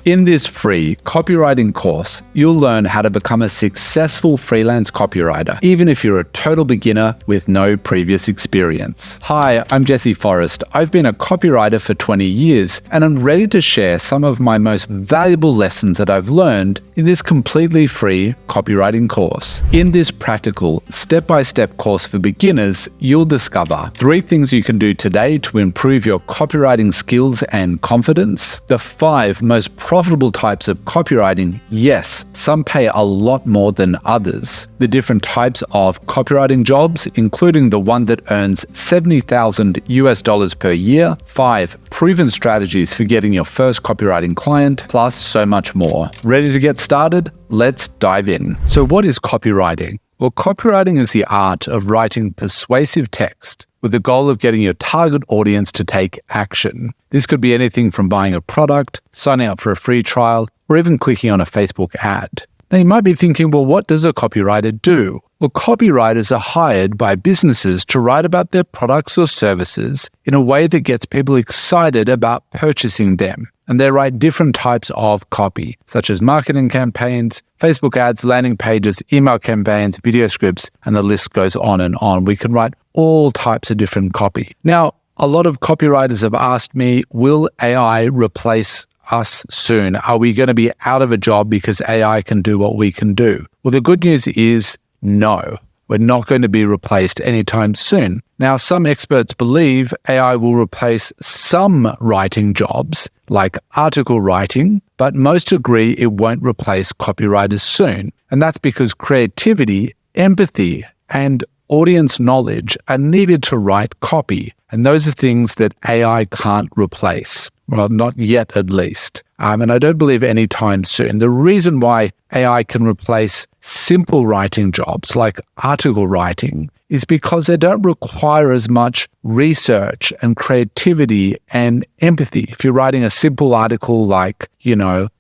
In this free copywriting course, you'll learn how to become a successful freelance copywriter, even if you're a total beginner with no previous experience. Hi, I'm Jesse Forrest. I've been a copywriter for 20 years, and I'm ready to share some of my most valuable lessons that I've learned in this completely free copywriting course. In this practical, step-by-step course for beginners, you'll discover 3 things you can do today to improve your copywriting skills and confidence, the 5 most profitable types of copywriting. Yes, some pay a lot more than others. The different types of copywriting jobs, including the one that earns $70,000 per year, 5 proven strategies for getting your first copywriting client, plus so much more. Ready to get started? Let's dive in. So what is copywriting? Well, copywriting is the art of writing persuasive text with the goal of getting your target audience to take action. This could be anything from buying a product, signing up for a free trial, or even clicking on a Facebook ad. Now, you might be thinking, well, what does a copywriter do? Well, copywriters are hired by businesses to write about their products or services in a way that gets people excited about purchasing them. And they write different types of copy, such as marketing campaigns, Facebook ads, landing pages, email campaigns, video scripts, and the list goes on and on. We can write all types of different copy. Now, a lot of copywriters have asked me, will AI replace us soon? Are we going to be out of a job because AI can do what we can do? Well, the good news is no. We're not going to be replaced anytime soon. Now, some experts believe AI will replace some writing jobs, like article writing, but most agree it won't replace copywriters soon. And that's because creativity, empathy, and audience knowledge are needed to write copy. And those are things that AI can't replace. Well, not yet at least. And I don't believe anytime soon. The reason why AI can replace simple writing jobs like article writing is because they don't require as much research and creativity and empathy. If you're writing a simple article like,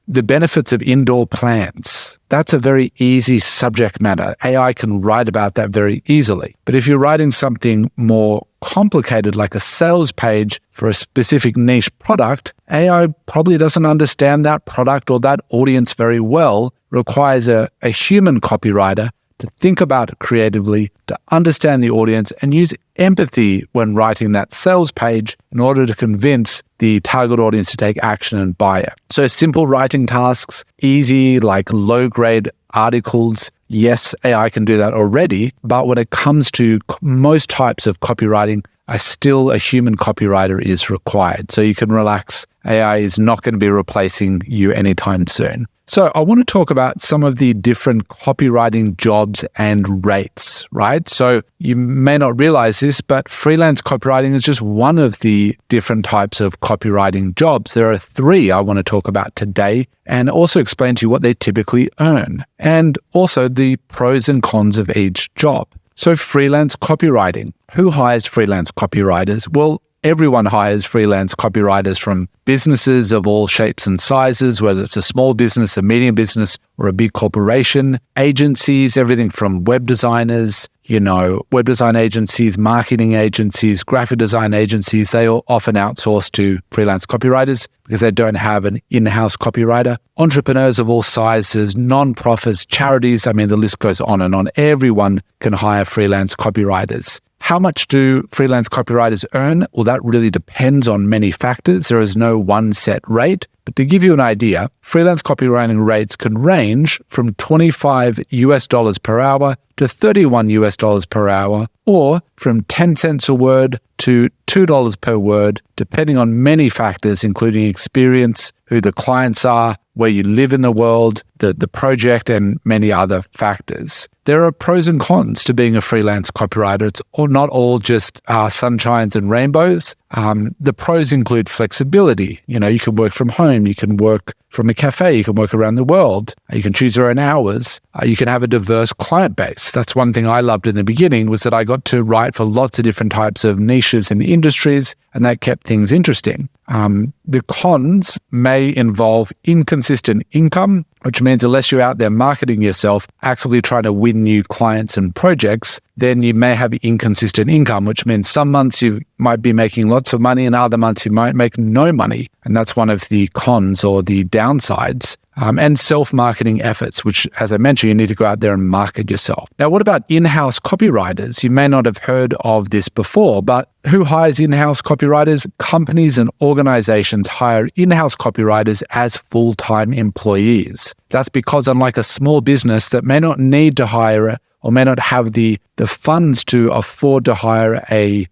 the benefits of indoor plants, that's a very easy subject matter. AI can write about that very easily. But if you're writing something more complicated like a sales page for a specific niche product, AI probably doesn't understand that product or that audience very well. Requires a human copywriter to think about it creatively, to understand the audience, and use empathy when writing that sales page in order to convince the target audience to take action and buy it. So simple writing tasks, easy like low-grade articles, yes, AI can do that already, but when it comes to most types of copywriting, still a human copywriter is required. So you can relax. AI is not going to be replacing you anytime soon. So I want to talk about some of the different copywriting jobs and rates, right? So you may not realize this, but freelance copywriting is just one of the different types of copywriting jobs. There are 3 I want to talk about today and also explain to you what they typically earn and also the pros and cons of each job. So freelance copywriting. Who hires freelance copywriters? Well, everyone hires freelance copywriters from businesses of all shapes and sizes, whether it's a small business, a medium business, or a big corporation. Agencies, everything from web designers, web design agencies, marketing agencies, graphic design agencies, they all often outsource to freelance copywriters because they don't have an in-house copywriter. Entrepreneurs of all sizes, non-profits, charities, the list goes on and on. Everyone can hire freelance copywriters. How much do freelance copywriters earn? Well, that really depends on many factors. There is no one set rate. But to give you an idea, freelance copywriting rates can range from $25 per hour to $31 per hour, or from 10 cents a word to $2 per word, depending on many factors, including experience, who the clients are, where you live in the world, the project, and many other factors. There are pros and cons to being a freelance copywriter. It's not all just sunshines and rainbows. The pros include flexibility. You can work from home, you can work from a cafe, you can work around the world, you can choose your own hours, you can have a diverse client base. That's one thing I loved in the beginning, was that I got to write for lots of different types of niches and industries, and that kept things interesting. The cons may involve inconsistent income, which means unless you're out there marketing yourself, actively trying to win new clients and projects, then you may have inconsistent income, which means some months you might be making lots of money and other months you might make no money. And that's one of the cons or the downsides. And self-marketing efforts, which, as I mentioned, you need to go out there and market yourself. Now, what about in-house copywriters? You may not have heard of this before, but who hires in-house copywriters? Companies and organizations hire in-house copywriters as full-time employees. That's because unlike a small business that may not need to hire or may not have the funds to afford to hire a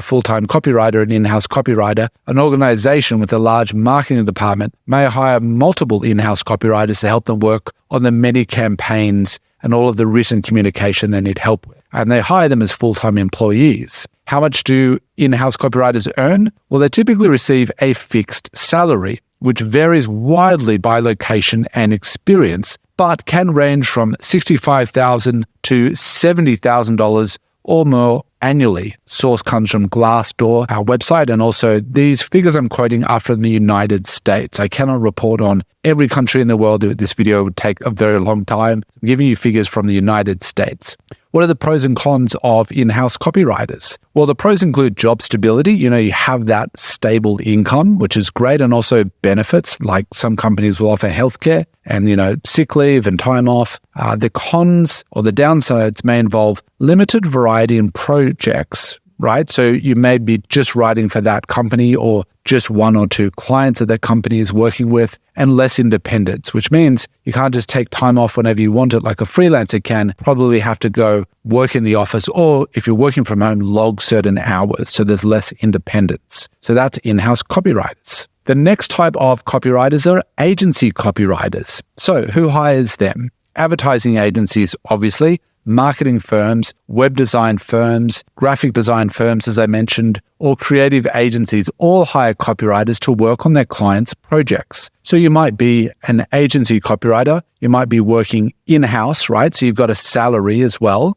full-time copywriter, an in-house copywriter, an organization with a large marketing department may hire multiple in-house copywriters to help them work on the many campaigns and all of the written communication they need help with. And they hire them as full-time employees. How much do in-house copywriters earn? Well, they typically receive a fixed salary, which varies widely by location and experience, but can range from $65,000 to $70,000 or more annually. Source comes from Glassdoor, our website, and also these figures I'm quoting are from the United States. I cannot report on every country in the world. This video would take a very long time. I'm giving you figures from the United States. What are the pros and cons of in-house copywriters? Well, the pros include job stability. You have that stable income, which is great, and also benefits, like some companies will offer healthcare and, sick leave and time off. The cons or the downsides may involve limited variety in projects, right? So you may be just writing for that company or just one or two clients that company is working with, and less independence, which means you can't just take time off whenever you want it like a freelancer can. Probably have to go work in the office, or if you're working from home, log certain hours. So there's less independence. So that's in-house copywriters. The next type of copywriters are agency copywriters. So who hires them? Advertising agencies, obviously, marketing firms, web design firms, graphic design firms, as I mentioned, or creative agencies all hire copywriters to work on their clients' projects. So you might be an agency copywriter, you might be working in-house, right? So you've got a salary as well,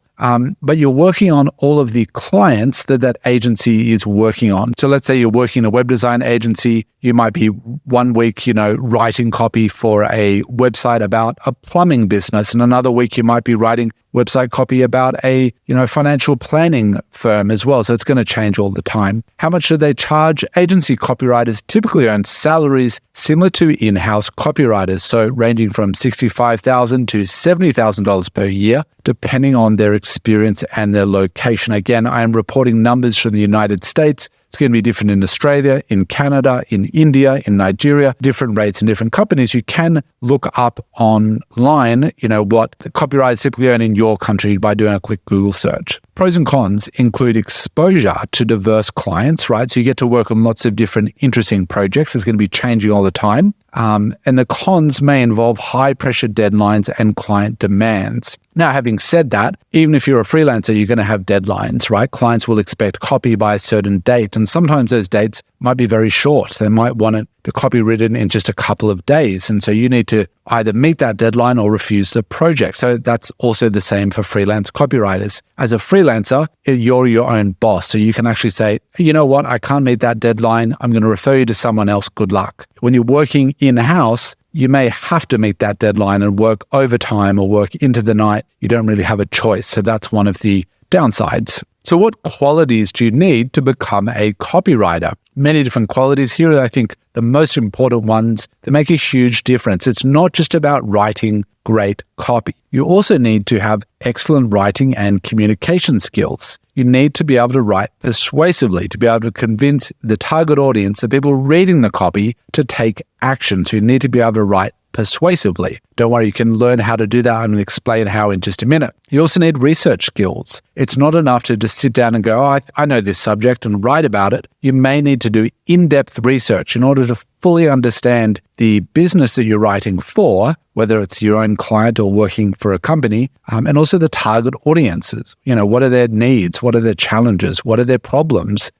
but you're working on all of the clients that agency is working on. So let's say you're working in a web design agency, you might be 1 week, writing copy for a website about a plumbing business, and another week you might be writing website copy about a, financial planning firm as well. So it's going to change all the time. How much do they charge? Agency copywriters typically earn salaries similar to in-house copywriters, so ranging from $65,000 to $70,000 per year, depending on their experience and their location. Again, I am reporting numbers from the United States. It's going to be different in Australia, in Canada, in India, in Nigeria, different rates in different companies. You can look up online, what the copywriters typically earn in your country by doing a quick Google search. Pros and cons include exposure to diverse clients, right? So you get to work on lots of different interesting projects. It's going to be changing all the time. And the cons may involve high pressure deadlines and client demands. Now, having said that, even if you're a freelancer, you're going to have deadlines, right? Clients will expect copy by a certain date, and sometimes those dates might be very short. They might want the copy written in just a couple of days, and so you need to either meet that deadline or refuse the project. So that's also the same for freelance copywriters. As a freelancer, you're your own boss, so you can actually say, you know what, I can't meet that deadline. I'm going to refer you to someone else. Good luck. When you're working in-house, you may have to meet that deadline and work overtime or work into the night. You don't really have a choice. So that's one of the downsides. So what qualities do you need to become a copywriter? Many different qualities. Here are, I think, the most important ones that make a huge difference. It's not just about writing great copy. You also need to have excellent writing and communication skills. You need to be able to write persuasively, to be able to convince the target audience, the people reading the copy, to take action. So you need to be able to write persuasively. Don't worry, you can learn how to do that. I'm going to explain how in just a minute. You also need research skills. It's not enough to just sit down and go, oh, I know this subject and write about it. You may need to do in-depth research in order to fully understand the business that you're writing for, whether it's your own client or working for a company, and also the target audiences. What are their needs? What are their challenges? What are their problems?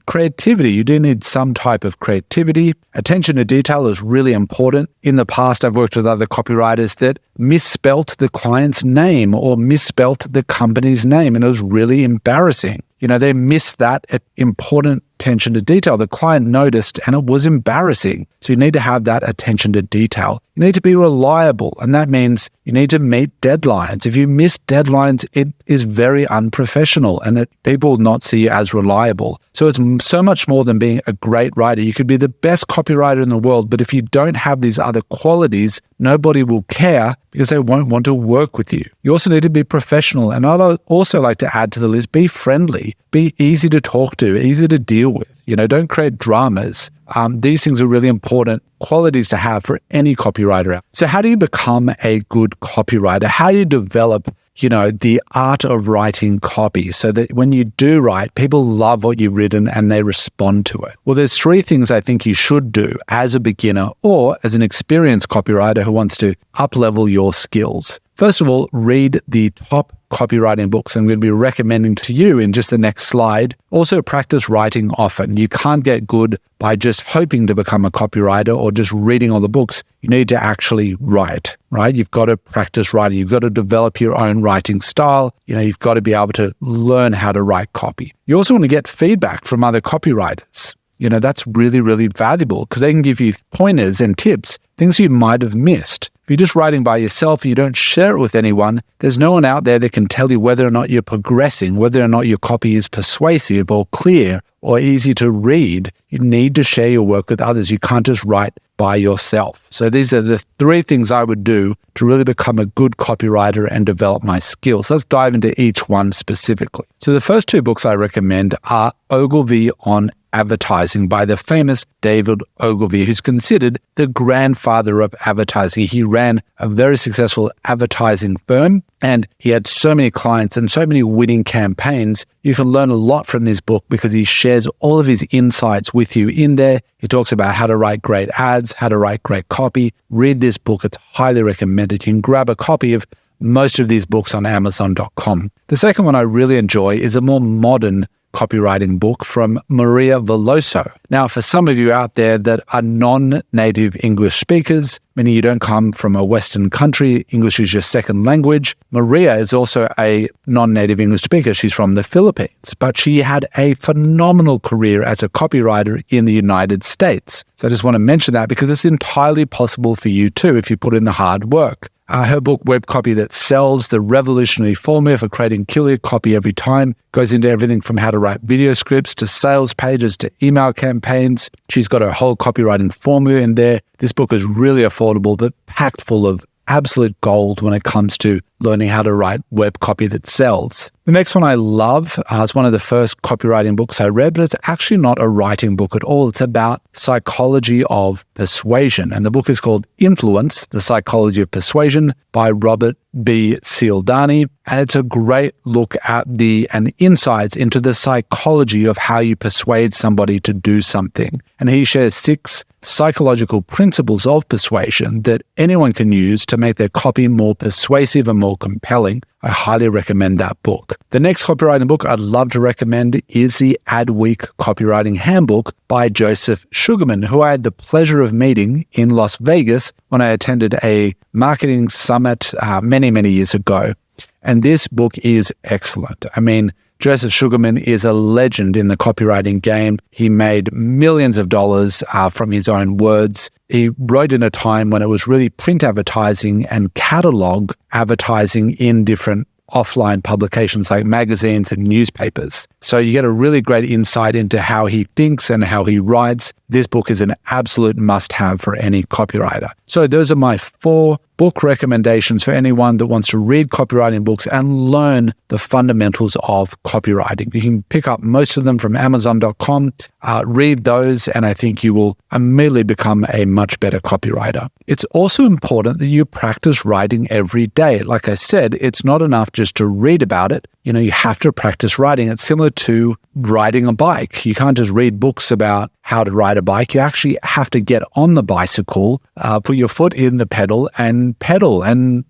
Creativity. You do need some type of creativity. Attention to detail is really important. In the past, I've worked with other copywriters that misspelt the client's name or misspelt the company's name, and it was really embarrassing. They missed that important attention to detail. The client noticed and it was embarrassing. So you need to have that attention to detail. You need to be reliable, and that means you need to meet deadlines. If you miss deadlines, it is very unprofessional and people will not see you as reliable. So it's so much more than being a great writer. You could be the best copywriter in the world, but if you don't have these other qualities, nobody will care because they won't want to work with you. You also need to be professional. And I'd also like to add to the list, be friendly, be easy to talk to, easy to deal with. Don't create dramas. These things are really important qualities to have for any copywriter. So how do you become a good copywriter? How do you develop, the art of writing copy so that when you do write, people love what you've written and they respond to it? Well, there's 3 things I think you should do as a beginner or as an experienced copywriter who wants to up-level your skills. First of all, read the top copywriting books I'm going to be recommending to you in just the next slide. Also, practice writing often. You can't get good by just hoping to become a copywriter or just reading all the books. You need to actually write, right? You've got to practice writing. You've got to develop your own writing style. You've got to be able to learn how to write copy. You also want to get feedback from other copywriters. That's really, really valuable because they can give you pointers and tips, things you might have missed. If you're just writing by yourself, you don't share it with anyone, there's no one out there that can tell you whether or not you're progressing, whether or not your copy is persuasive or clear or easy to read. You need to share your work with others. You can't just write by yourself. So these are the 3 things I would do to really become a good copywriter and develop my skills. Let's dive into each one specifically. So the first 2 books I recommend are Ogilvy on Advertising by the famous David Ogilvy, who's considered the grandfather of advertising. He ran a very successful advertising firm and he had so many clients and so many winning campaigns. You can learn a lot from this book because he shares all of his insights with you in there. He talks about how to write great ads, how to write great copy. Read this book. It's highly recommended. You can grab a copy of most of these books on Amazon.com. The second one I really enjoy is a more modern copywriting book from Maria Veloso. Now, for some of you out there that are non-native English speakers, meaning you don't come from a Western country, English is your second language, Maria is also a non-native English speaker. She's from the Philippines, but she had a phenomenal career as a copywriter in the United States. So I just want to mention that because it's entirely possible for you too if you put in the hard work. Her book, Web Copy That Sells, the revolutionary formula for creating killer copy every time, goes into everything from how to write video scripts to sales pages to email campaigns. She's got her whole copywriting formula in there. This book is really affordable, but packed full of absolute gold when it comes to learning how to write web copy that sells. The next one I love is one of the first copywriting books I read, but it's actually not a writing book at all. It's about psychology of persuasion. And the book is called Influence, The Psychology of Persuasion by Robert B. Cialdini. And it's a great look at and insights into the psychology of how you persuade somebody to do something. And he shares 6 psychological principles of persuasion that anyone can use to make their copy more persuasive and more compelling. I highly recommend that book. The next copywriting book I'd love to recommend is the Adweek Copywriting Handbook by Joseph Sugarman, who I had the pleasure of meeting in Las Vegas when I attended a marketing summit many, many years ago. And this book is excellent. I mean, Joseph Sugarman is a legend in the copywriting game. He made millions of dollars from his own words. He wrote in a time when it was really print advertising and catalog advertising in different offline publications like magazines and newspapers. So you get a really great insight into how he thinks and how he writes. This book is an absolute must-have for any copywriter. So those are my 4 book recommendations for anyone that wants to read copywriting books and learn the fundamentals of copywriting. You can pick up most of them from Amazon.com, read those, and I think you will immediately become a much better copywriter. It's also important that you practice writing every day. Like I said, it's not enough just to read about it. You have to practice writing. It's similar to riding a bike. You can't just read books about how to ride a bike. You actually have to get on the bicycle, put your foot in the pedal and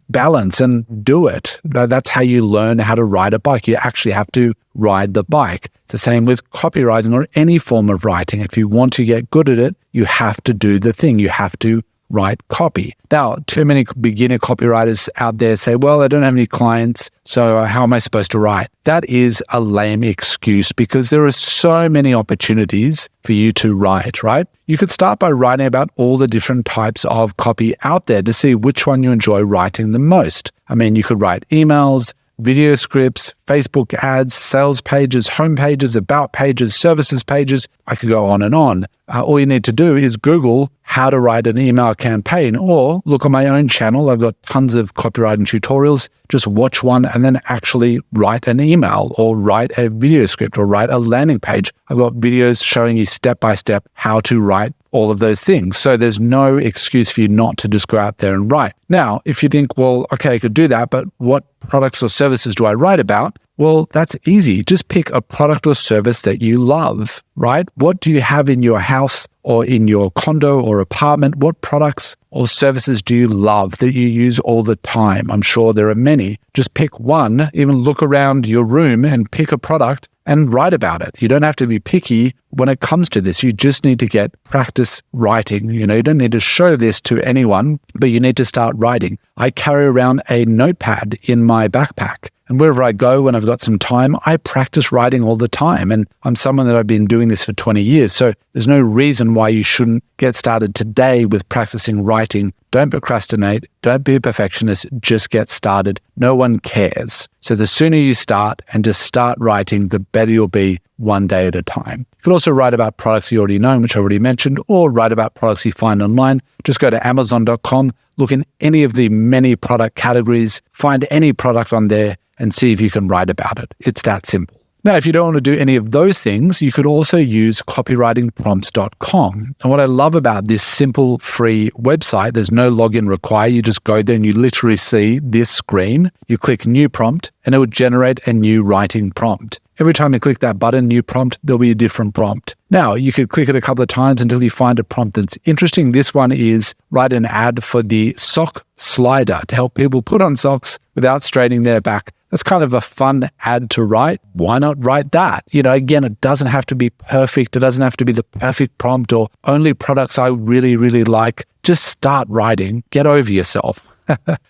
balance and do it. That's how you learn how to ride a bike. You actually have to ride the bike. It's the same with copywriting or any form of writing. If you want to get good at it, you have to do the thing. You have to write copy. Now, too many beginner copywriters out there say, well, I don't have any clients, so how am I supposed to write? That is a lame excuse because there are so many opportunities for you to write, right? You could start by writing about all the different types of copy out there to see which one you enjoy writing the most. I mean, you could write emails, video scripts, Facebook ads, sales pages, home pages, about pages, services pages. I could go on and on. All you need to do is Google how to write an email campaign or look on my own channel. I've got tons of copywriting tutorials. Just watch one and then actually write an email or write a video script or write a landing page. I've got videos showing you step by step how to write all of those things. So there's no excuse for you not to just go out there and write. Now, if you think, well, okay, I could do that, but what products or services do I write about? Well, that's easy. Just pick a product or service that you love, right? What do you have in your house or in your condo or apartment? What products or services do you love that you use all the time? I'm sure there are many. Just pick one, even look around your room and pick a product and write about it. You don't have to be picky when it comes to this. You just need to get practice writing. You don't need to show this to anyone, but you need to start writing. I carry around a notepad in my backpack. And wherever I go, when I've got some time, I practice writing all the time. And I'm someone that I've been doing this for 20 years. So there's no reason why you shouldn't get started today with practicing writing. Don't procrastinate. Don't be a perfectionist. Just get started. No one cares. So the sooner you start and just start writing, the better you'll be one day at a time. You could also write about products you already know, which I already mentioned, or write about products you find online. Just go to Amazon.com, look in any of the many product categories, find any product on there, and see if you can write about it. It's that simple. Now, if you don't want to do any of those things, you could also use copywritingprompts.com. And what I love about this simple free website, there's no login required. You just go there and you literally see this screen. You click new prompt and it will generate a new writing prompt. Every time you click that button, new prompt, there'll be a different prompt. Now, you could click it a couple of times until you find a prompt that's interesting. This one is write an ad for the sock slider to help people put on socks without straightening their back. That's kind of a fun ad to write. Why not write that? Again, it doesn't have to be perfect. It doesn't have to be the perfect prompt or only products I really, really like. Just start writing. Get over yourself.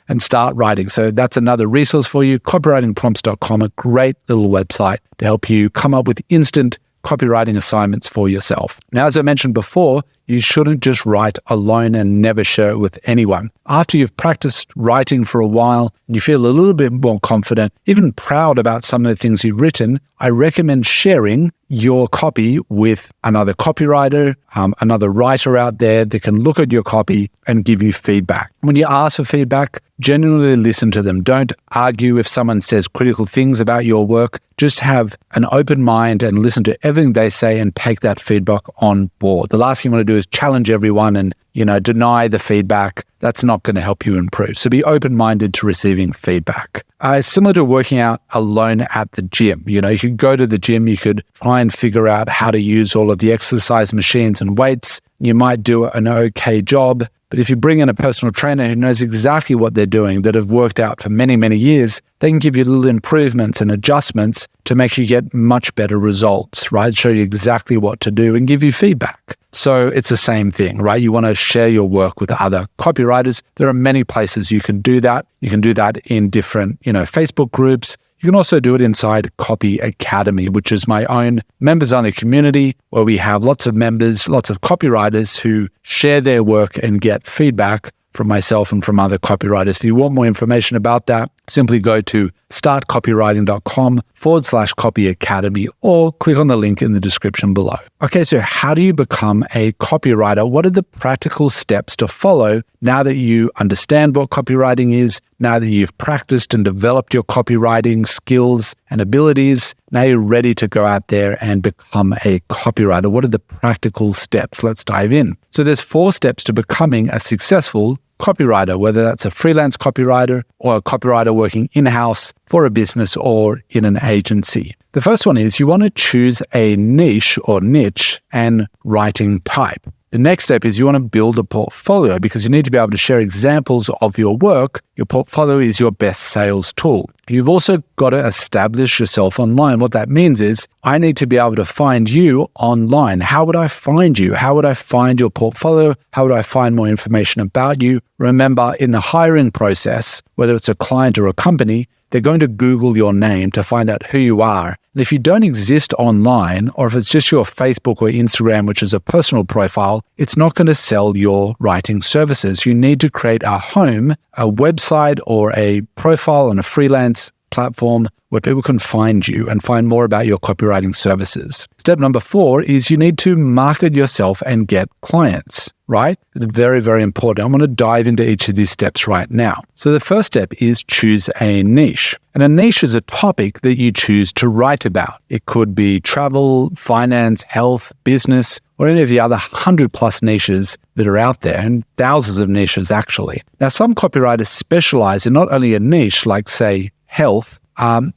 And start writing. So that's another resource for you. Copywritingprompts.com, a great little website to help you come up with instant copywriting assignments for yourself. Now, as I mentioned before, you shouldn't just write alone and never share it with anyone. After you've practiced writing for a while and you feel a little bit more confident, even proud about some of the things you've written, I recommend sharing your copy with another copywriter, another writer out there that can look at your copy and give you feedback. When you ask for feedback, genuinely listen to them. Don't argue if someone says critical things about your work. Just have an open mind and listen to everything they say and take that feedback on board. The last thing you want to do is challenge everyone and, deny the feedback. That's not going to help you improve. So be open-minded to receiving feedback. It's similar to working out alone at the gym. You could go to the gym, you could try and figure out how to use all of the exercise machines and weights. You might do an okay job, but if you bring in a personal trainer who knows exactly what they're doing, that have worked out for many, many years, they can give you little improvements and adjustments to make you get much better results, right? Show you exactly what to do and give you feedback. So it's the same thing, right? You want to share your work with other copywriters. There are many places you can do that. You can do that in different, Facebook groups. You can also do it inside Copy Academy, which is my own members-only community where we have lots of members, lots of copywriters who share their work and get feedback from myself and from other copywriters. If you want more information about that, simply go to startcopywriting.com/Copy Academy or click on the link in the description below. Okay, so how do you become a copywriter? What are the practical steps to follow now that you understand what copywriting is, now that you've practiced and developed your copywriting skills and abilities? Now you're ready to go out there and become a copywriter. What are the practical steps? Let's dive in. So there's 4 steps to becoming a successful copywriter, whether that's a freelance copywriter or a copywriter working in-house for a business or in an agency. The first one is you want to choose a niche or niche and writing type. The next step is you want to build a portfolio because you need to be able to share examples of your work. Your portfolio is your best sales tool. You've also got to establish yourself online. What that means is I need to be able to find you online. How would I find you? How would I find your portfolio? How would I find more information about you? Remember, in the hiring process, whether it's a client or a company, they're going to Google your name to find out who you are. And if you don't exist online, or if it's just your Facebook or Instagram, which is a personal profile, it's not going to sell your writing services. You need to create a home, a website, or a profile on a freelance platform where people can find you and find more about your copywriting services. Step number 4 is you need to market yourself and get clients, right? It's very, very important. I'm going to dive into each of these steps right now. So the first step is choose a niche. And a niche is a topic that you choose to write about. It could be travel, finance, health, business, or any of the other 100+ niches that are out there, and thousands of niches actually. Now, some copywriters specialize in not only a niche like, say, health,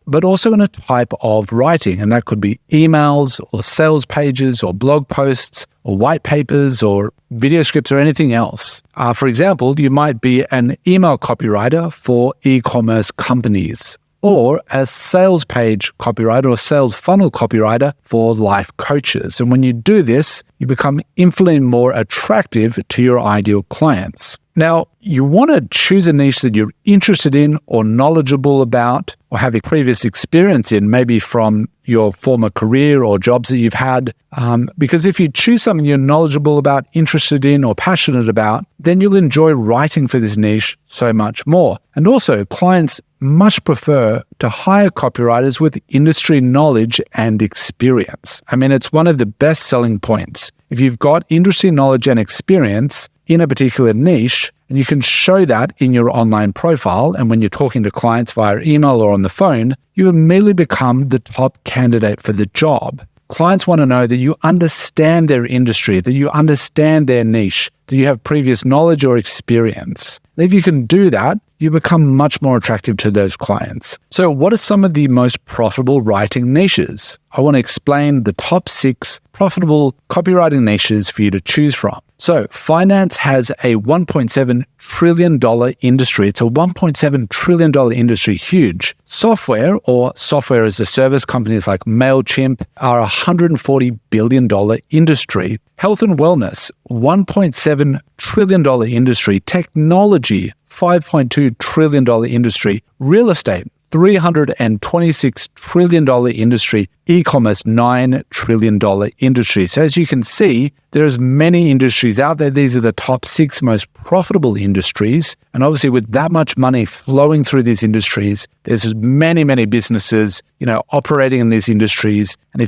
but also in a type of writing. And that could be emails or sales pages or blog posts or white papers or video scripts or anything else. For example, you might be an email copywriter for e-commerce companies, or a sales page copywriter or sales funnel copywriter for life coaches. And when you do this, you become infinitely more attractive to your ideal clients. Now, you want to choose a niche that you're interested in or knowledgeable about or have a previous experience in, maybe from your former career or jobs that you've had. Because if you choose something you're knowledgeable about, interested in, or passionate about, then you'll enjoy writing for this niche so much more. And also, clients much prefer to hire copywriters with industry knowledge and experience. I mean, it's one of the best selling points. If you've got industry knowledge and experience in a particular niche, and you can show that in your online profile, and when you're talking to clients via email or on the phone, you immediately become the top candidate for the job. Clients want to know that you understand their industry, that you understand their niche, that you have previous knowledge or experience. And if you can do that, you become much more attractive to those clients. So what are some of the most profitable writing niches? I want to explain the top 6 profitable copywriting niches for you to choose from. So finance has a $1.7 trillion industry. It's a $1.7 trillion industry, huge. Software, or software as a service companies like MailChimp, are a $140 billion industry. Health and wellness, $1.7 trillion industry. Technology, $5.2 trillion industry. Real estate, $326 trillion industry. E-commerce, $9 trillion industry. So as you can see, there's many industries out there. These are the top 6 most profitable industries. And obviously with that much money flowing through these industries, there's many, many businesses, operating in these industries. And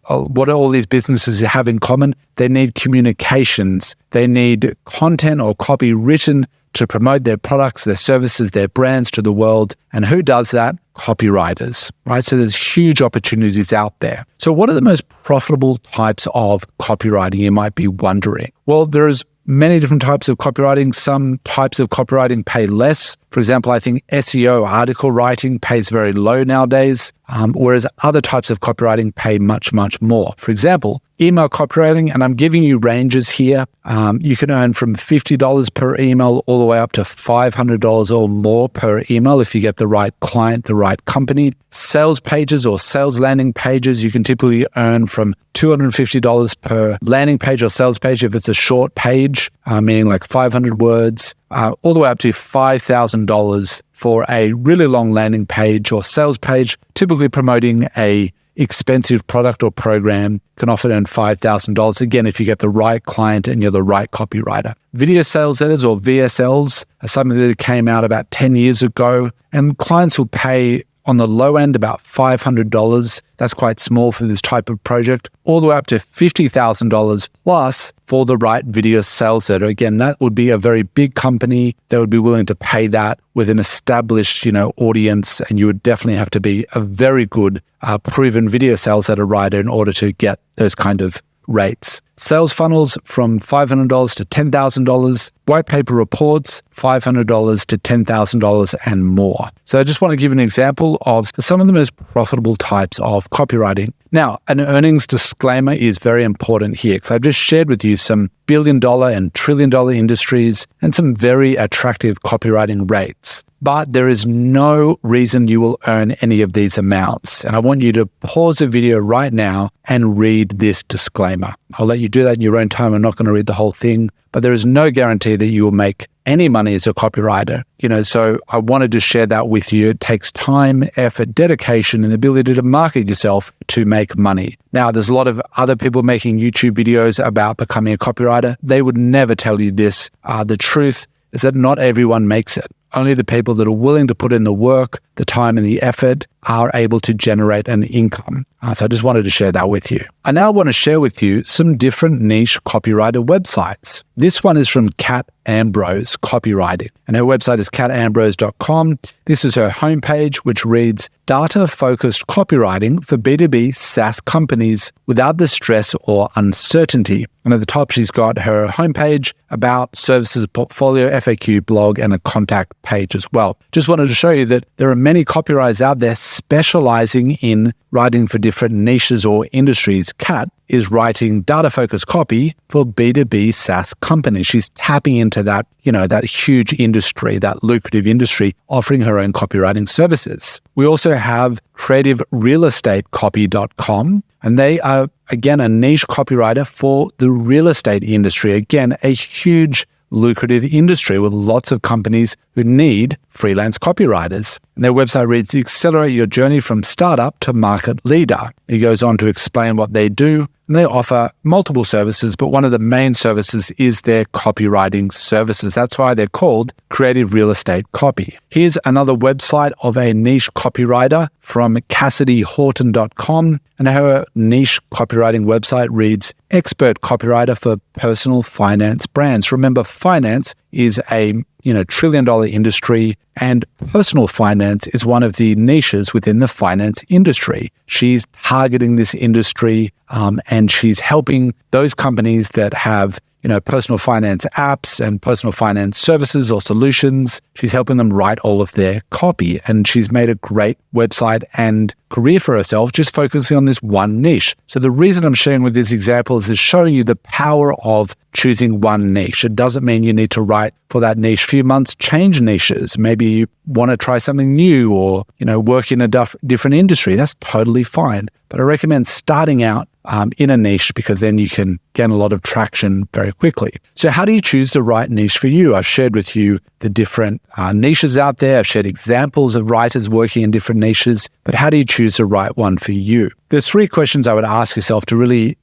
what do all these businesses have in common? They need communications. They need content or copy written to promote their products, their services, their brands to the world. And who does that? Copywriters, right? So there's huge opportunities out there. So what are the most profitable types of copywriting, you might be wondering? Well, there's many different types of copywriting. Some types of copywriting pay less. For example, I think SEO article writing pays very low nowadays, whereas other types of copywriting pay much, much more. For example, email copywriting, and I'm giving you ranges here. You can earn from $50 per email all the way up to $500 or more per email if you get the right client, the right company. Sales pages or sales landing pages, you can typically earn from $250 per landing page or sales page if it's a short page, meaning like 500 words, all the way up to $5,000 for a really long landing page or sales page, typically promoting a expensive product or program. Can often earn $5,000, again, if you get the right client and you're the right copywriter. Video sales letters or VSLs are something that came out about 10 years ago, and clients will pay on the low end about $500. That's quite small for this type of project, all the way up to $50,000 plus for the right video sales letter. Again, that would be a very big company that would be willing to pay that with an established, audience, and you would definitely have to be a very good, proven video sales letter writer in order to get those kind of rates. Sales funnels from $500 to $10,000. White paper reports $500 to $10,000 and more. So I just want to give an example of some of the most profitable types of copywriting. Now, an earnings disclaimer is very important here because I've just shared with you some billion-dollar and trillion-dollar industries and some very attractive copywriting rates. But there is no reason you will earn any of these amounts. And I want you to pause the video right now and read this disclaimer. I'll let you do that in your own time. I'm not going to read the whole thing, but there is no guarantee that you will make any money as a copywriter. So I wanted to share that with you. It takes time, effort, dedication, and the ability to market yourself to make money. Now, there's a lot of other people making YouTube videos about becoming a copywriter. They would never tell you this. The truth is that not everyone makes it. Only the people that are willing to put in the work, the time and the effort are able to generate an income. So I just wanted to share that with you. I now want to share with you some different niche copywriter websites. This one is from Kat Ambrose Copywriting, and her website is katambrose.com. This is her homepage, which reads, Data-focused copywriting for B2B SaaS companies without the stress or uncertainty. And at the top, she's got her homepage, about, services, portfolio, FAQ, blog, and a contact page as well. Just wanted to show you that there are many copywriters out there specializing in writing for different niches or industries. Kat is writing data-focused copy for B2B SaaS companies. She's tapping into that, that huge industry, that lucrative industry, offering her own copywriting services. We also have creativerealestatecopy.com, and they are, again, a niche copywriter for the real estate industry. Again, a huge lucrative industry with lots of companies who need freelance copywriters. And their website reads, accelerate your journey from startup to market leader. It goes on to explain what they do. And they offer multiple services, but one of the main services is their copywriting services. That's why they're called Creative Real Estate Copy. Here's another website of a niche copywriter from CassidyHorton.com, and her niche copywriting website reads, expert copywriter for personal finance brands. Remember, finance is a trillion-dollar industry, and personal finance is one of the niches within the finance industry. She's targeting this industry, and she's helping those companies that have personal finance apps and personal finance services or solutions. She's helping them write all of their copy, and she's made a great website and career for herself just focusing on this one niche. So the reason I'm sharing with these examples is showing you the power of choosing one niche. It doesn't mean you need to write for that niche. Few months, change niches. Maybe you want to try something new or, work in a different industry. That's totally fine. But I recommend starting out in a niche because then you can gain a lot of traction very quickly. So how do you choose the right niche for you? I've shared with you the different niches out there. I've shared examples of writers working in different niches, but how do you choose the right one for you? There's 3 questions I would ask yourself to really,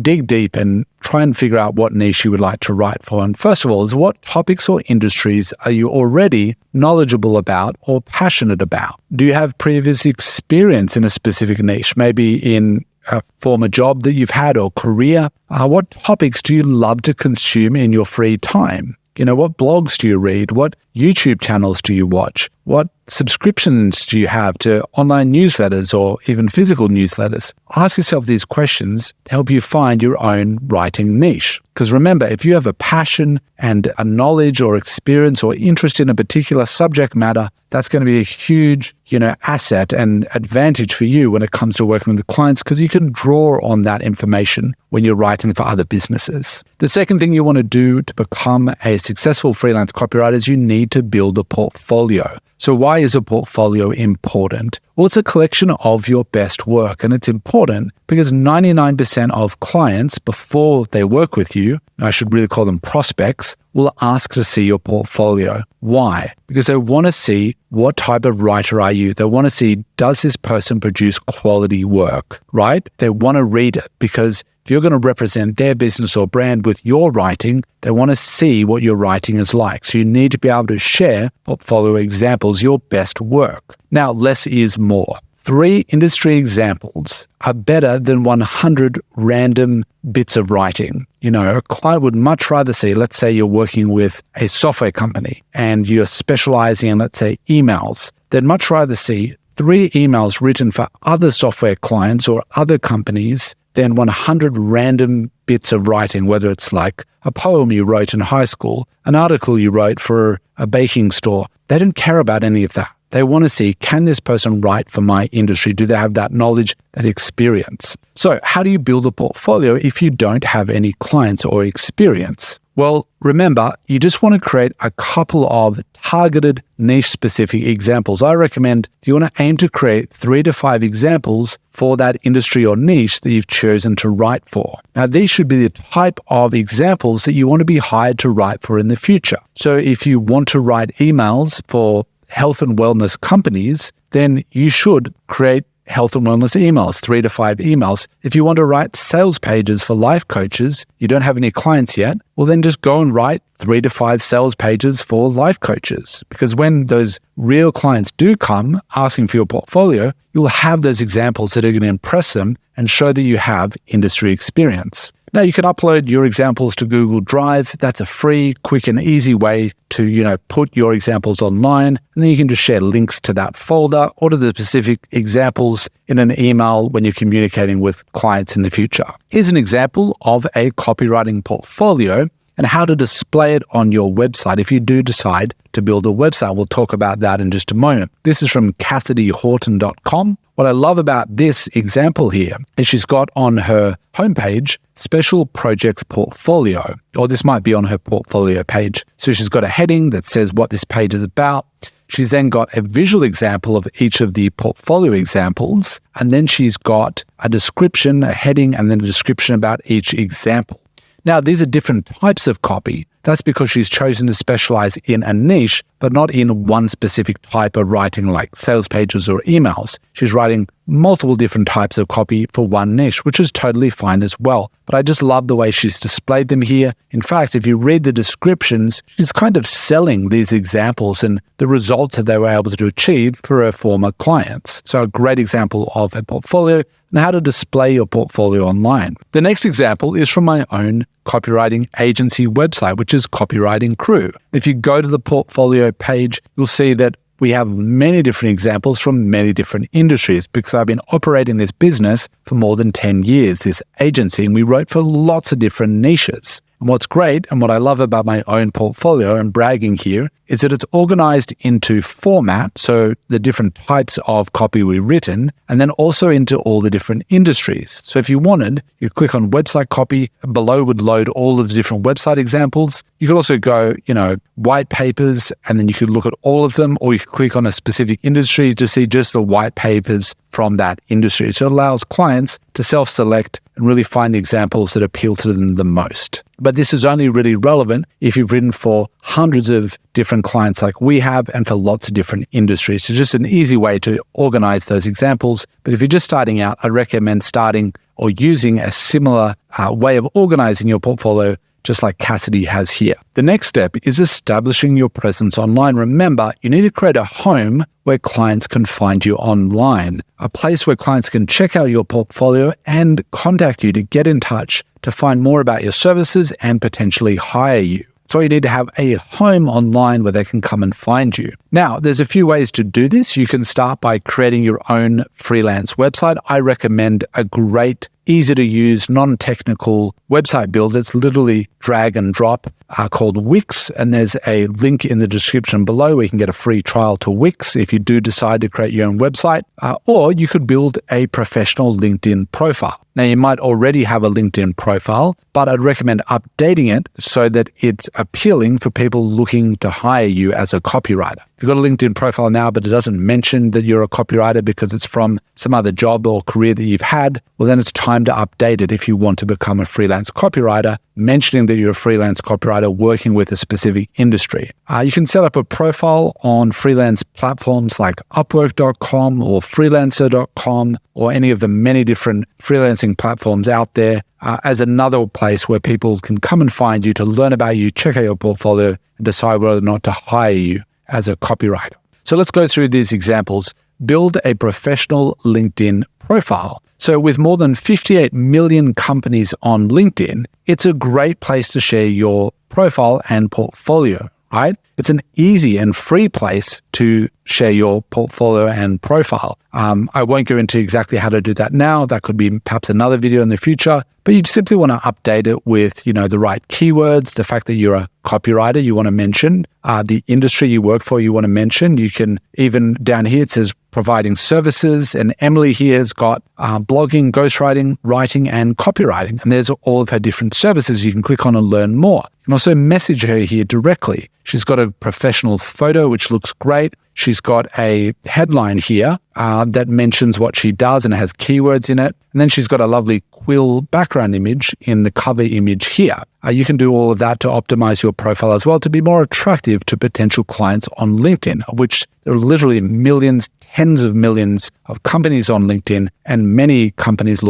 dig deep and try and figure out what niche you would like to write for. And first of all is, what topics or industries are you already knowledgeable about or passionate about? Do you have previous experience in a specific niche, maybe in a former job that you've had or career? What topics do you love to consume in your free time? What blogs do you read? What YouTube channels do you watch? What subscriptions do you have to online newsletters or even physical newsletters? Ask yourself these questions to help you find your own writing niche. Because remember, if you have a passion and a knowledge or experience or interest in a particular subject matter, that's going to be a huge, asset and advantage for you when it comes to working with the clients, because you can draw on that information when you're writing for other businesses. The second thing you want to do to become a successful freelance copywriter is you need to build a portfolio. So why is a portfolio important? Well, it's a collection of your best work, and it's important because 99% of clients, before they work with you, I should really call them prospects, will ask to see your portfolio. Why? Because they want to see what type of writer are you. They want to see, does this person produce quality work, right? They want to read it because if you're going to represent their business or brand with your writing, they want to see what your writing is like. So you need to be able to share portfolio examples, your best work. Now, less is more. 3 industry examples are better than 100 random bits of writing. A client would much rather see, let's say you're working with a software company and you're specializing in, let's say, emails. They'd much rather see 3 emails written for other software clients or other companies than 100 random bits of writing, whether it's like a poem you wrote in high school, an article you wrote for a baking store. They don't care about any of that. They want to see, can this person write for my industry? Do they have that knowledge, that experience? So how do you build a portfolio if you don't have any clients or experience? Well, remember, you just want to create a couple of targeted niche-specific examples. I recommend you want to aim to create 3 to 5 examples for that industry or niche that you've chosen to write for. Now, these should be the type of examples that you want to be hired to write for in the future. So if you want to write emails for health and wellness companies, then you should create health and wellness emails, 3 to 5 emails. If you want to write sales pages for life coaches, you don't have any clients yet, well then just go and write 3 to 5 sales pages for life coaches. Because when those real clients do come asking for your portfolio, you'll have those examples that are going to impress them and show that you have industry experience. Now, you can upload your examples to Google Drive. That's a free, quick, and easy way to, put your examples online. And then you can just share links to that folder or to the specific examples in an email when you're communicating with clients in the future. Here's an example of a copywriting portfolio and how to display it on your website if you do decide to build a website. We'll talk about that in just a moment. This is from CassidyHorton.com. What I love about this example here is she's got on her homepage special projects portfolio, or this might be on her portfolio page. So she's got a heading that says what this page is about. She's then got a visual example of each of the portfolio examples, and then she's got a description, a heading, and then a description about each example. Now, these are different types of copy. That's because she's chosen to specialize in a niche, but not in one specific type of writing like sales pages or emails. She's writing multiple different types of copy for one niche, which is totally fine as well. But I just love the way she's displayed them here. In fact, if you read the descriptions, she's kind of selling these examples and the results that they were able to achieve for her former clients. So a great example of a portfolio and how to display your portfolio online. The next example is from my own copywriting agency website, which is Copywriting Crew. If you go to the portfolio page, you'll see that we have many different examples from many different industries because I've been operating this business for more than 10 years, this agency, and we wrote for lots of different niches. And what's great and what I love about my own portfolio and bragging here is that it's organized into format, so the different types of copy we've written, and then also into all the different industries. So if you wanted, you click on website copy, below would load all of the different website examples. You could also go, white papers, and then you could look at all of them, or you could click on a specific industry to see just the white papers from that industry. So it allows clients to self-select and really find the examples that appeal to them the most. But this is only really relevant if you've written for hundreds of different clients like we have and for lots of different industries. So just an easy way to organize those examples. But if you're just starting out, I'd recommend starting or using a similar way of organizing your portfolio, just like Cassidy has here. The next step is establishing your presence online. Remember, you need to create a home where clients can find you online, a place where clients can check out your portfolio and contact you to get in touch to find more about your services and potentially hire you. So you need to have a home online where they can come and find you. Now, there's a few ways to do this. You can start by creating your own freelance website. I recommend a great, easy to use, non-technical website builder. It's literally drag and drop called Wix. And there's a link in the description below where you can get a free trial to Wix if you do decide to create your own website. Or you could build a professional LinkedIn profile. Now, you might already have a LinkedIn profile, but I'd recommend updating it so that it's appealing for people looking to hire you as a copywriter. If you've got a LinkedIn profile now, but it doesn't mention that you're a copywriter because it's from some other job or career that you've had, well, then it's time to update it if you want to become a freelance copywriter, mentioning that you're a freelance copywriter working with a specific industry. You can set up a profile on freelance platforms like Upwork.com or Freelancer.com or any of the many different freelancing platforms out there as another place where people can come and find you to learn about you, check out your portfolio, and decide whether or not to hire you as a copywriter. So let's go through these examples. Build a professional LinkedIn profile. So with more than 58 million companies on LinkedIn, it's a great place to share your profile and portfolio, right? It's an easy and free place to share your portfolio and profile. I won't go into exactly how to do that now. That could be perhaps another video in the future, but you simply want to update it with, the right keywords, the fact that you're a copywriter you want to mention, the industry you work for you want to mention. You can even, down here it says providing services, and Emily here has got blogging, ghostwriting, writing, and copywriting. And there's all of her different services you can click on and learn more. You can also message her here directly. She's got a professional photo, which looks great. She's got a headline here that mentions what she does and has keywords in it. And then she's got a lovely quill background image in the cover image here. You can do all of that to optimize your profile as well to be more attractive to potential clients on LinkedIn, of which there are literally millions, tens of millions of companies on LinkedIn, and many companies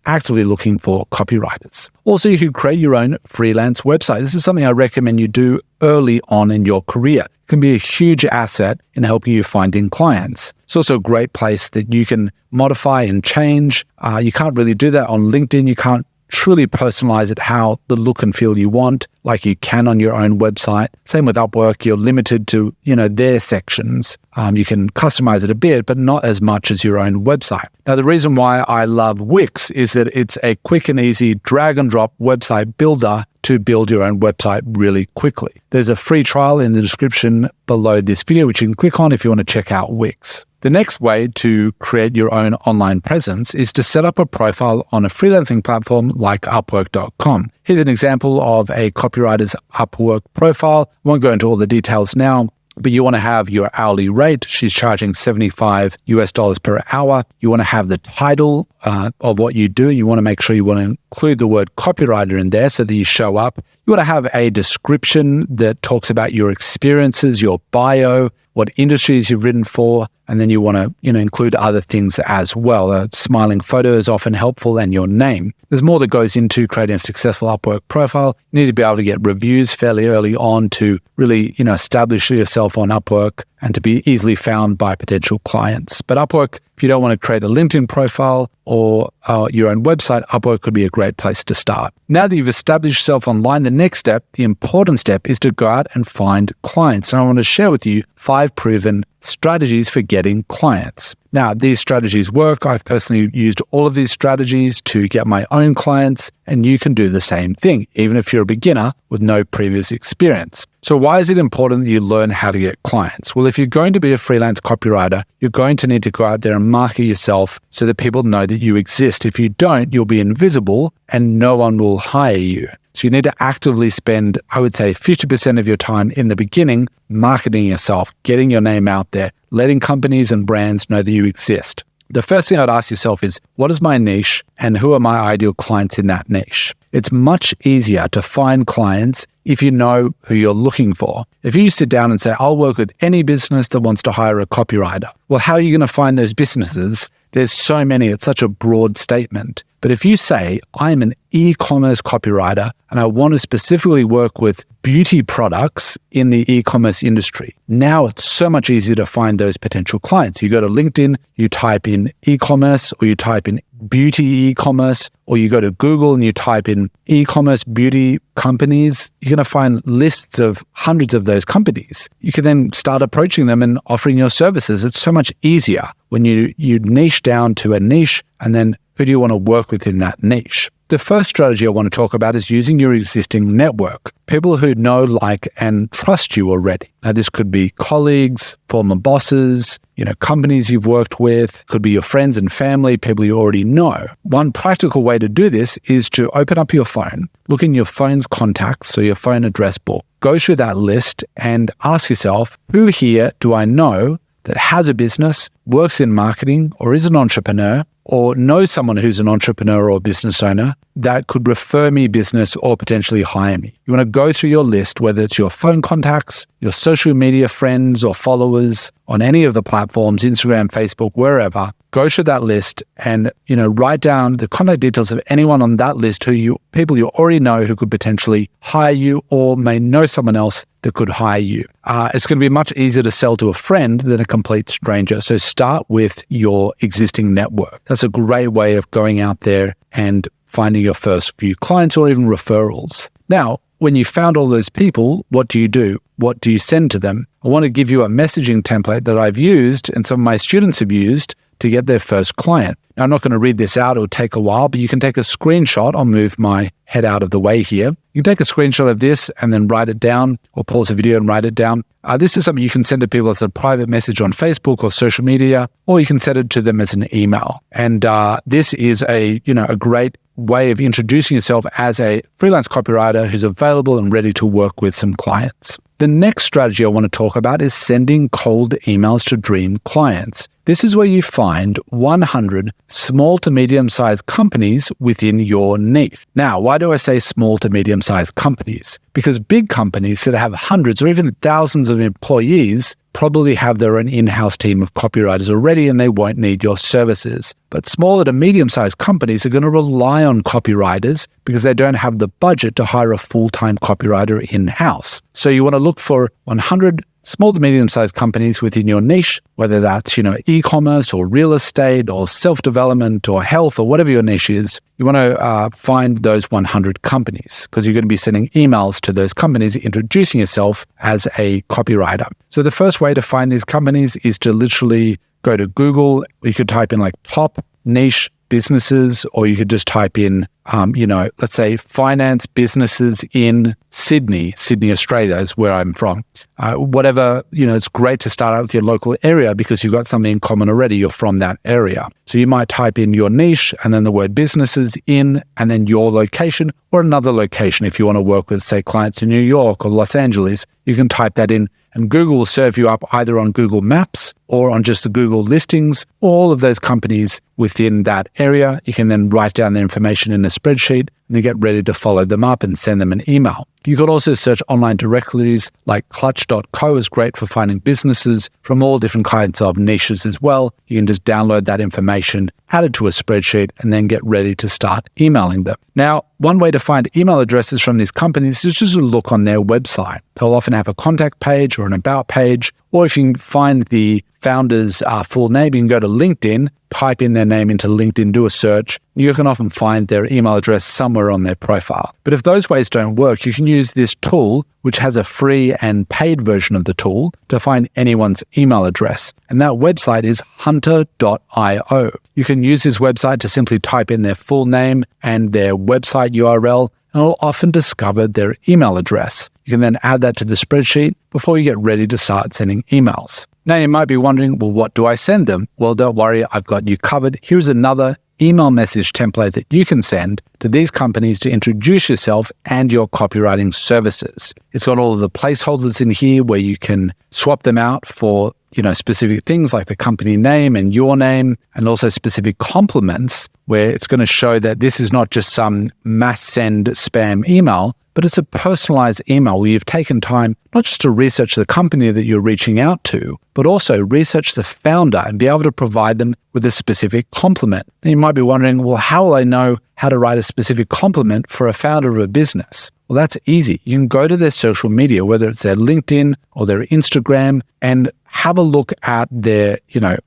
actively looking for copywriters. Also, you can create your own freelance website. This is something I recommend you do early on in your career. It can be a huge asset in helping you finding clients. It's also a great place that you can modify and change. You can't really do that on LinkedIn. You can't truly personalize it how the look and feel you want, like you can on your own website. Same with Upwork, you're limited to, their sections. You can customize it a bit, but not as much as your own website. Now, the reason why I love Wix is that it's a quick and easy drag and drop website builder to build your own website really quickly. There's a free trial in the description below this video, which you can click on if you want to check out Wix. The next way to create your own online presence is to set up a profile on a freelancing platform like Upwork.com. Here's an example of a copywriter's Upwork profile. I won't go into all the details now, but you want to have your hourly rate. She's charging $75 per hour. You want to have the title of what you do. You want to make sure you want to include the word copywriter in there so that you show up. You want to have a description that talks about your experiences, your bio, what industries you've written for, and then you want to, include other things as well. A smiling photo is often helpful, and your name. There's more that goes into creating a successful Upwork profile. You need to be able to get reviews fairly early on to really, establish yourself on Upwork and to be easily found by potential clients. But Upwork, if you don't want to create a LinkedIn profile or your own website, Upwork could be a great place to start. Now that you've established yourself online, the next step, the important step, is to go out and find clients. And I want to share with you 5 proven strategies for getting clients. Now, these strategies work. I've personally used all of these strategies to get my own clients, and you can do the same thing, even if you're a beginner with no previous experience. So why is it important that you learn how to get clients? Well, if you're going to be a freelance copywriter, you're going to need to go out there and market yourself so that people know that you exist. If you don't, you'll be invisible and no one will hire you. So you need to actively spend, I would say, 50% of your time in the beginning marketing yourself, getting your name out there, letting companies and brands know that you exist. The first thing I'd ask yourself is, what is my niche and who are my ideal clients in that niche? It's much easier to find clients if you know who you're looking for. If you sit down and say, I'll work with any business that wants to hire a copywriter, well, how are you going to find those businesses? There's so many, it's such a broad statement. But if you say, I'm an e-commerce copywriter and I want to specifically work with beauty products in the e-commerce industry, now it's so much easier to find those potential clients. You go to LinkedIn, you type in e-commerce, or you type in beauty e-commerce, or you go to Google and you type in e-commerce beauty companies. You're going to find lists of hundreds of those companies. You can then start approaching them and offering your services. It's so much easier when you niche down to a niche, and then who do you want to work with in that niche? The first strategy I want to talk about is using your existing network, people who know, like, and trust you already. Now, this could be colleagues, former bosses, companies you've worked with, could be your friends and family, people you already know. One practical way to do this is to open up your phone, look in your phone's contacts, so your phone address book, go through that list and ask yourself, who here do I know that has a business, works in marketing, or is an entrepreneur, or knows someone who's an entrepreneur or business owner that could refer me business or potentially hire me. You want to go through your list, whether it's your phone contacts, your social media friends or followers on any of the platforms, Instagram, Facebook, wherever. Go through that list and, write down the contact details of anyone on that list people you already know who could potentially hire you or may know someone else that could hire you. It's going to be much easier to sell to a friend than a complete stranger. So start with your existing network. That's a great way of going out there and finding your first few clients or even referrals. Now, when you found all those people, what do you do? What do you send to them? I want to give you a messaging template that I've used and some of my students have used to get their first client. Now, I'm not going to read this out. It'll take a while, but you can take a screenshot. I'll move my head out of the way here. You can take a screenshot of this and then write it down, or pause the video and write it down. This is something you can send to people as a private message on Facebook or social media, or you can send it to them as an email. And this is a great way of introducing yourself as a freelance copywriter who's available and ready to work with some clients. The next strategy I want to talk about is sending cold emails to dream clients. This is where you find 100 small to medium-sized companies within your niche. Now, why do I say small to medium-sized companies? Because big companies that have hundreds or even thousands of employees probably have their own in-house team of copywriters already and they won't need your services. But smaller to medium-sized companies are going to rely on copywriters because they don't have the budget to hire a full-time copywriter in-house. So you want to look for 100 small to medium-sized companies within your niche, whether that's, e-commerce or real estate or self-development or health or whatever your niche is. You want to find those 100 companies because you're going to be sending emails to those companies introducing yourself as a copywriter. So the first way to find these companies is to literally go to Google. You could type in like top niche businesses, or you could just type in, let's say finance businesses in Sydney, Australia is where I'm from. It's great to start out with your local area because you've got something in common already. You're from that area. So you might type in your niche and then the word businesses in and then your location or another location. If you want to work with, say, clients in New York or Los Angeles, you can type that in and Google will serve you up either on Google Maps or on just the Google listings, all of those companies within that area. You can then write down their information in a spreadsheet and you get ready to follow them up and send them an email. You could also search online directories like clutch.co is great for finding businesses from all different kinds of niches as well. You can just download that information, add it to a spreadsheet, and then get ready to start emailing them. Now, one way to find email addresses from these companies is just to look on their website. They'll often have a contact page or an about page, or if you can find the founder's full name, you can go to LinkedIn, type in their name into LinkedIn, do a search. You can often find their email address somewhere on their profile. But if those ways don't work, you can use this tool, which has a free and paid version of the tool, to find anyone's email address. And that website is hunter.io. You can use this website to simply type in their full name and their website URL, and it'll often discover their email address. You can then add that to the spreadsheet before you get ready to start sending emails. Now you might be wondering, well, what do I send them? Well, don't worry, I've got you covered. Here's another email message template that you can send to these companies to introduce yourself and your copywriting services. It's got all of the placeholders in here where you can swap them out for, specific things like the company name and your name, and also specific compliments where it's going to show that this is not just some mass send spam email, but it's a personalized email where you've taken time not just to research the company that you're reaching out to, but also research the founder and be able to provide them with a specific compliment. And you might be wondering, well, how will I know how to write a specific compliment for a founder of a business? Well, that's easy. You can go to their social media, whether it's their LinkedIn or their Instagram, and have a look at their,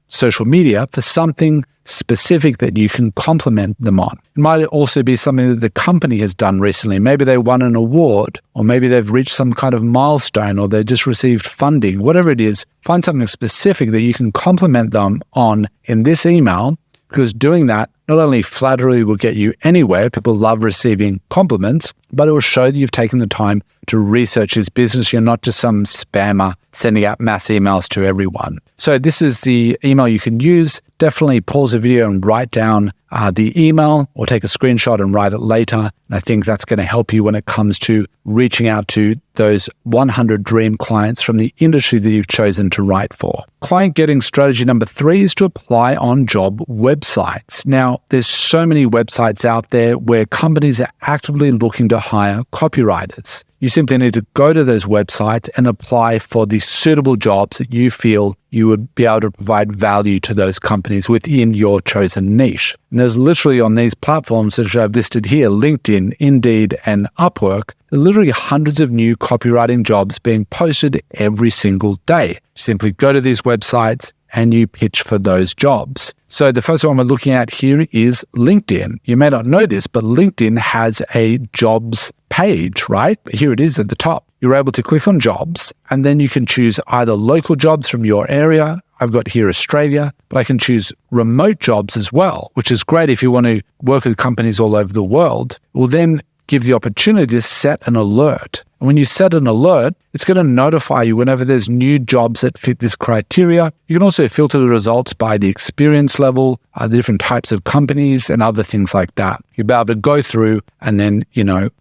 social media for something specific that you can compliment them on. It might also be something that the company has done recently. Maybe they won an award, or maybe they've reached some kind of milestone, or they just received funding, whatever it is. Find something specific that you can compliment them on in this email, because doing that, not only flattery will get you anywhere, people love receiving compliments, but it will show that you've taken the time to research his business. You're not just some spammer sending out mass emails to everyone. So this is the email you can use. Definitely pause the video and write down the email, or take a screenshot and write it later. And I think that's going to help you when it comes to reaching out to those 100 dream clients from the industry that you've chosen to write for. Client getting strategy number 3 is to apply on job websites. Now, there's so many websites out there where companies are actively looking to hire copywriters. You simply need to go to those websites and apply for the suitable jobs that you feel you would be able to provide value to those companies within your chosen niche. And there's literally on these platforms that I've listed here, LinkedIn, Indeed, and Upwork, there are literally hundreds of new copywriting jobs being posted every single day. Simply go to these websites, and you pitch for those jobs. So the first one we're looking at here is LinkedIn. You may not know this, but LinkedIn has a jobs page, right? Here it is at the top. You're able to click on jobs, and then you can choose either local jobs from your area. I've got here Australia, but I can choose remote jobs as well, which is great if you want to work with companies all over the world. It will then give the opportunity to set an alert. And when you set an alert, it's going to notify you whenever there's new jobs that fit this criteria. You can also filter the results by the experience level, the different types of companies and other things like that. You'll be able to go through and then,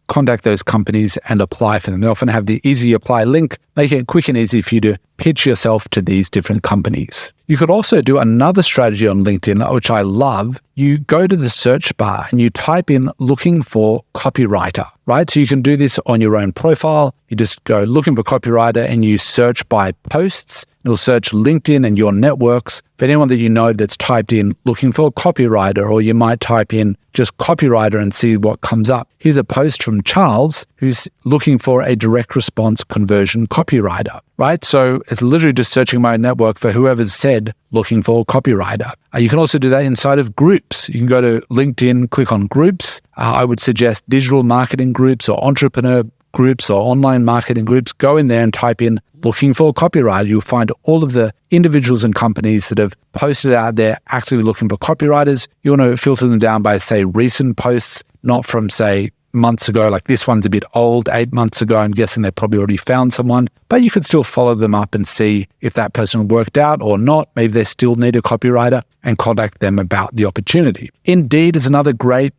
contact those companies and apply for them. They often have the easy apply link, making it quick and easy for you to pitch yourself to these different companies. You could also do another strategy on LinkedIn, which I love. You go to the search bar and you type in looking for copywriter, right? So you can do this on your own profile. You just go looking for copywriter and you search by posts. It'll search LinkedIn and your networks for anyone that you know that's typed in looking for a copywriter, or you might type in just copywriter and see what comes up. Here's a post from Charles who's looking for a direct response conversion copywriter, right? So it's literally just searching my network for whoever's said looking for a copywriter. You can also do that inside of groups. You can go to LinkedIn, click on groups. I would suggest digital marketing groups or entrepreneur groups or online marketing groups. Go in there and type in looking for a copywriter. You'll find all of the individuals and companies that have posted out there actively looking for copywriters. You want to filter them down by, say, recent posts, not from, say, months ago. Like this one's a bit old, 8 months ago. I'm guessing they probably already found someone, but you could still follow them up and see if that person worked out or not. Maybe they still need a copywriter, and contact them about the opportunity. Indeed is another great,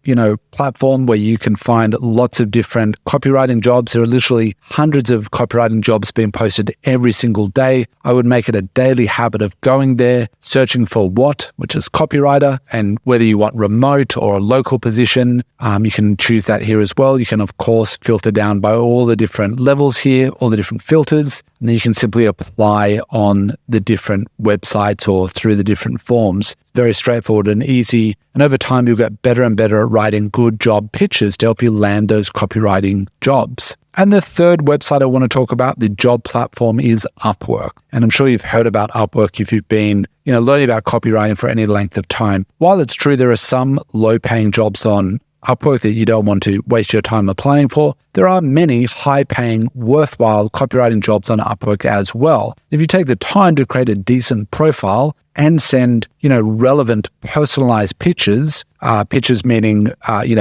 platform where you can find lots of different copywriting jobs. There are literally hundreds of copywriting jobs being posted every single day. I would make it a daily habit of going there, searching for which is copywriter, and whether you want remote or a local position, you can choose that here as well. You can, of course, filter down by all the different levels here, all the different filters, and then you can simply apply on the different websites or through the different forms. It's very straightforward and easy. And over time, you'll get better and better at writing good job pitches to help you land those copywriting jobs. And the third website I want to talk about, the job platform, is Upwork. And I'm sure you've heard about Upwork if you've been, learning about copywriting for any length of time. While it's true there are some low-paying jobs on Upwork that you don't want to waste your time applying for, there are many high-paying, worthwhile copywriting jobs on Upwork as well. If you take the time to create a decent profile and send, relevant personalized pitches meaning,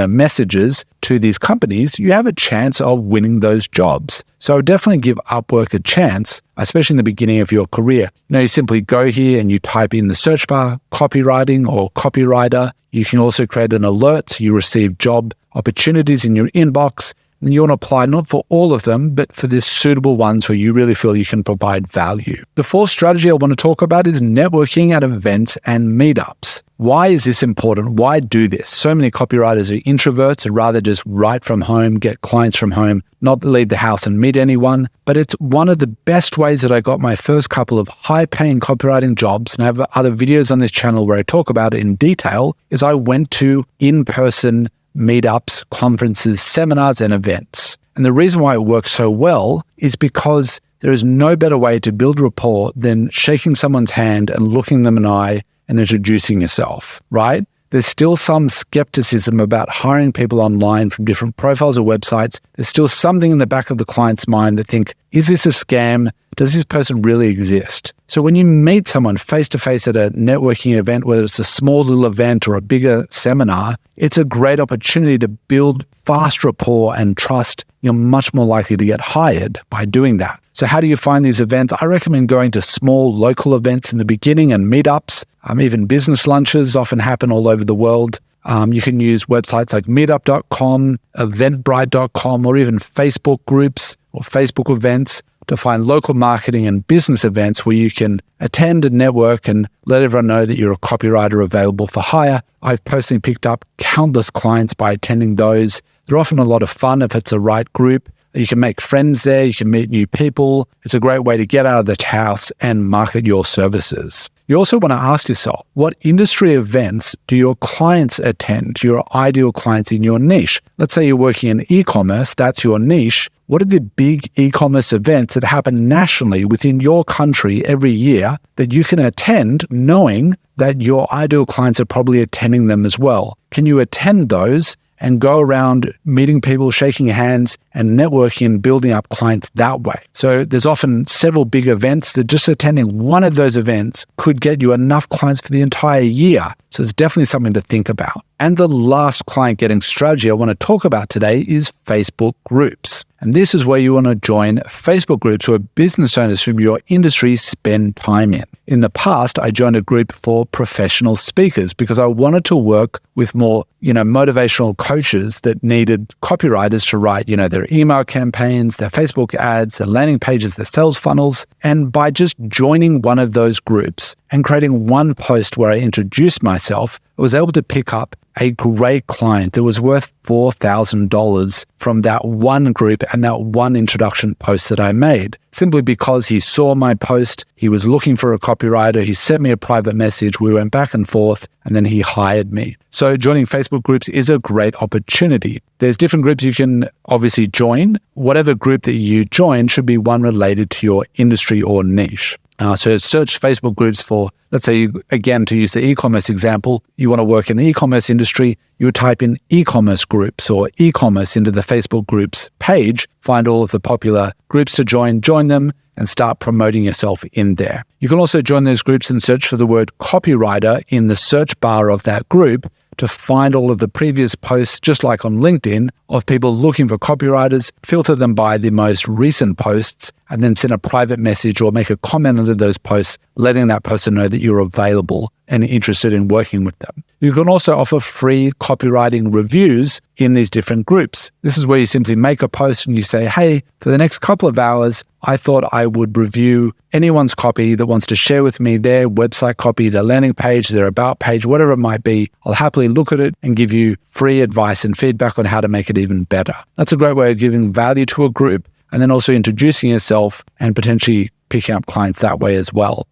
messages to these companies, you have a chance of winning those jobs. So definitely give Upwork a chance, especially in the beginning of your career. You simply go here and you type in the search bar, copywriting or copywriter. You can also create an alert so you receive job opportunities in your inbox. And you want to apply not for all of them, but for the suitable ones where you really feel you can provide value. The fourth strategy I want to talk about is networking at events and meetups. Why is this important? Why do this? So many copywriters are introverts and rather just write from home, get clients from home, not leave the house and meet anyone. But it's one of the best ways that I got my first couple of high-paying copywriting jobs, and I have other videos on this channel where I talk about it in detail, is I went to in-person meetups, conferences, seminars, and events. And the reason why it works so well is because there is no better way to build rapport than shaking someone's hand and looking them in the eye and introducing yourself, right? There's still some skepticism about hiring people online from different profiles or websites. There's still something in the back of the client's mind that think, is this a scam? Does this person really exist? So when you meet someone face-to-face at a networking event, whether it's a small little event or a bigger seminar, it's a great opportunity to build fast rapport and trust. You're much more likely to get hired by doing that. So how do you find these events? I recommend going to small local events in the beginning and meetups. Even business lunches often happen all over the world. You can use websites like meetup.com, eventbrite.com, or even Facebook groups or Facebook events to find local marketing and business events where you can attend and network and let everyone know that you're a copywriter available for hire. I've personally picked up countless clients by attending those. They're often a lot of fun if it's a right group. You can make friends there, you can meet new people. It's a great way to get out of the house and market your services. You also want to ask yourself, what industry events do your clients attend, your ideal clients in your niche? Let's say you're working in e-commerce, that's your niche. What are the big e-commerce events that happen nationally within your country every year that you can attend knowing that your ideal clients are probably attending them as well? Can you attend those and go around meeting people, shaking hands, and networking and building up clients that way? So there's often several big events that just attending one of those events could get you enough clients for the entire year. So it's definitely something to think about. And the last client getting strategy I want to talk about today is Facebook groups. And this is where you want to join Facebook groups where business owners from your industry spend time in. In the past, I joined a group for professional speakers because I wanted to work with more, motivational coaches that needed copywriters to write, their email campaigns, their Facebook ads, their landing pages, their sales funnels. And by just joining one of those groups and creating one post where I introduced myself, I was able to pick up a great client that was worth $4,000 from that one group and that one introduction post that I made. Simply because he saw my post, he was looking for a copywriter, he sent me a private message, we went back and forth, and then he hired me. So joining Facebook groups is a great opportunity. There's different groups you can obviously join. Whatever group that you join should be one related to your industry or niche. So search Facebook groups for, let's say, again, to use the e-commerce example, you want to work in the e-commerce industry, you would type in e-commerce groups or e-commerce into the Facebook groups page, find all of the popular groups to join them, and start promoting yourself in there. You can also join those groups and search for the word copywriter in the search bar of that group to find all of the previous posts, just like on LinkedIn, of people looking for copywriters, filter them by the most recent posts, and then send a private message or make a comment under those posts, letting that person know that you're available and interested in working with them. You can also offer free copywriting reviews in these different groups. This is where you simply make a post and you say, hey, for the next couple of hours, I thought I would review anyone's copy that wants to share with me their website copy, their landing page, their about page, whatever it might be. I'll happily look at it and give you free advice and feedback on how to make it even better. That's a great way of giving value to a group and then also introducing yourself and potentially picking up clients that way as well.